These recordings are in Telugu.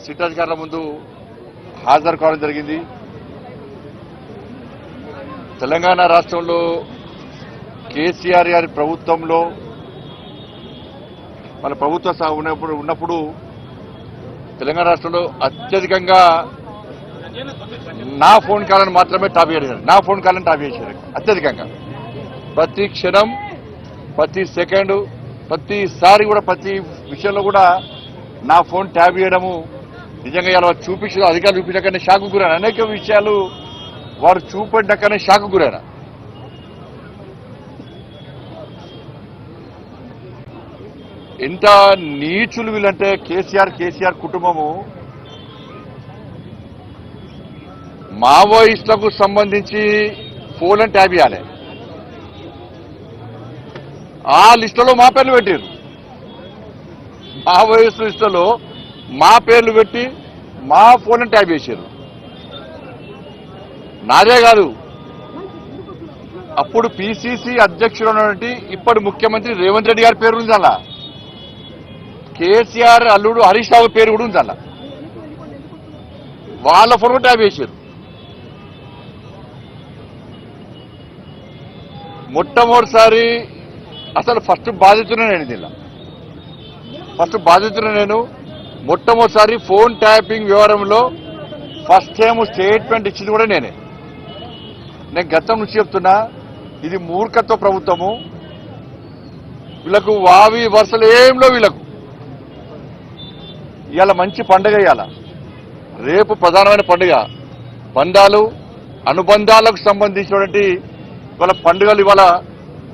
సిట్ అధికారుల ముందు హాజరు కావడం జరిగింది. తెలంగాణ రాష్ట్రంలో కేసీఆర్ గారి ప్రభుత్వంలో మన ప్రభుత్వ ఉన్నప్పుడు తెలంగాణ రాష్ట్రంలో అత్యధికంగా నా ఫోన్ కాల్ని మాత్రమే టాప్ చేశారు. నా ఫోన్ కాల్ని టాప్ చేశారు అత్యధికంగా. ప్రతి క్షణం, ప్రతి సెకండు, ప్రతిసారి కూడా ప్రతి విషయంలో కూడా నా ఫోన్ ట్యాబ్ చేయడము నిజంగా ఇలా చూపించడం అధికారులు చూపించకనే షాకు గురైన అనేక విషయాలు వారు చూపెట్టినాకనే షాకు గురైన. ఎంత నీచులు వీళ్ళంటే కేసీఆర్ కుటుంబము మావోయిస్టులకు సంబంధించి ఫోన్లను ట్యాబ్ చేయాలి. ఆ లిస్టులో మా పేర్లు పెట్టారు. మావోయిస్టు లిస్టులో మా పేర్లు పెట్టి మా ఫోన్లను ట్యాబ్ చేశారు. నాదే కాదు, అప్పుడు పిసిసి అధ్యక్షుడు ఉన్నటువంటి ఇప్పటి ముఖ్యమంత్రి రేవంత్ రెడ్డి గారి పేరు ఉంది అలా. కేసీఆర్ అల్లుడు హరీష్ రావు పేరు కూడా ఉంది అలా. వాళ్ళ ఫోన్ కూడా ట్యాబ్ చేశారు. మొట్టమొదటిసారి అసలు ఫస్ట్ బాధితున్నా నేను దీనిలో నేను మొట్టమొదటిసారి ఫోన్ ట్యాపింగ్ వ్యవహారంలో ఫస్ట్ టైం స్టేట్మెంట్ ఇచ్చింది కూడా నేనే. నేను గతం నుంచి చెప్తున్నా, ఇది మూర్ఖత్వ ప్రభుత్వము. వీళ్ళకు వావి వరుసలు ఏంలో వీళ్ళకు. ఇవాళ మంచి పండుగ, ఇవాళ రేపు ప్రధానమైన పండుగ. బంధాలు అనుబంధాలకు సంబంధించినటువంటి ఇవాళ పండుగలు. ఇవాళ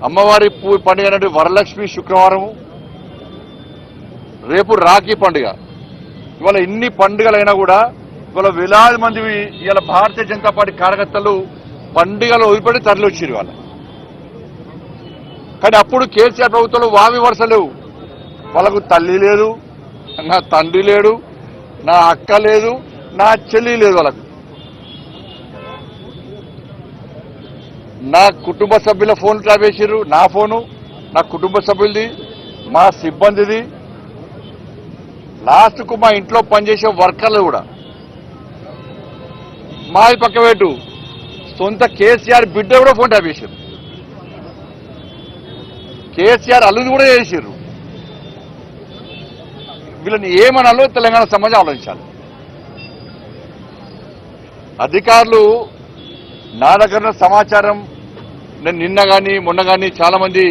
అమ్మవారి పండుగ అనేది వరలక్ష్మి శుక్రవారం, రేపు రాఖీ పండుగ. ఇవాళ ఇన్ని పండుగలైనా కూడా ఇవాళ వేలాది మంది ఇవాళ భారతీయ జనతా పార్టీ కార్యకర్తలు పండుగలు వదిలిపెట్టి తరలి వచ్చారు ఇవాళ. కానీ అప్పుడు కేసీఆర్ ప్రభుత్వంలో వావి వరుస లేవు. వాళ్ళకు తల్లి లేదు, నా తండ్రి లేడు, నా అక్క లేదు, నా చెల్లి లేదు. వాళ్ళకు నా కుటుంబ సభ్యుల ఫోన్ ట్యాప్ చేసారు. నా ఫోను, నా కుటుంబ సభ్యులది, మా సిబ్బందిది, లాస్ట్కు మా ఇంట్లో పనిచేసే వర్కర్లు కూడా. మాది పక్కవేటు సొంత కేసీఆర్ బిడ్డ కూడా ఫోన్ ట్యాప్ చేశారు. కేసీఆర్ అల్లుని కూడా చేశారు. వీళ్ళని ఏమనాలో తెలంగాణ సమాజం ఆలోచించాలి. అధికారులు నా దగ్గర సమాచారం, నేను నిన్న కానీ మొన్న కానీ చాలా మంది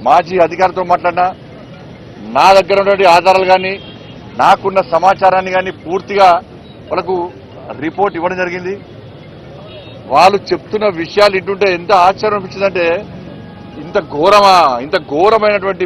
మాజీ అధికారులతో మాట్లాడినా, నా దగ్గర ఉన్నటువంటి ఆధారాలు కానీ నాకున్న సమాచారాన్ని కానీ పూర్తిగా వాళ్ళకు రిపోర్ట్ ఇవ్వడం జరిగింది. వాళ్ళు చెప్తున్న విషయాలు ఇంటుంటే ఎంత ఆశ్చర్యం అనిపించిందంటే, ఇంత ఘోరమైనటువంటి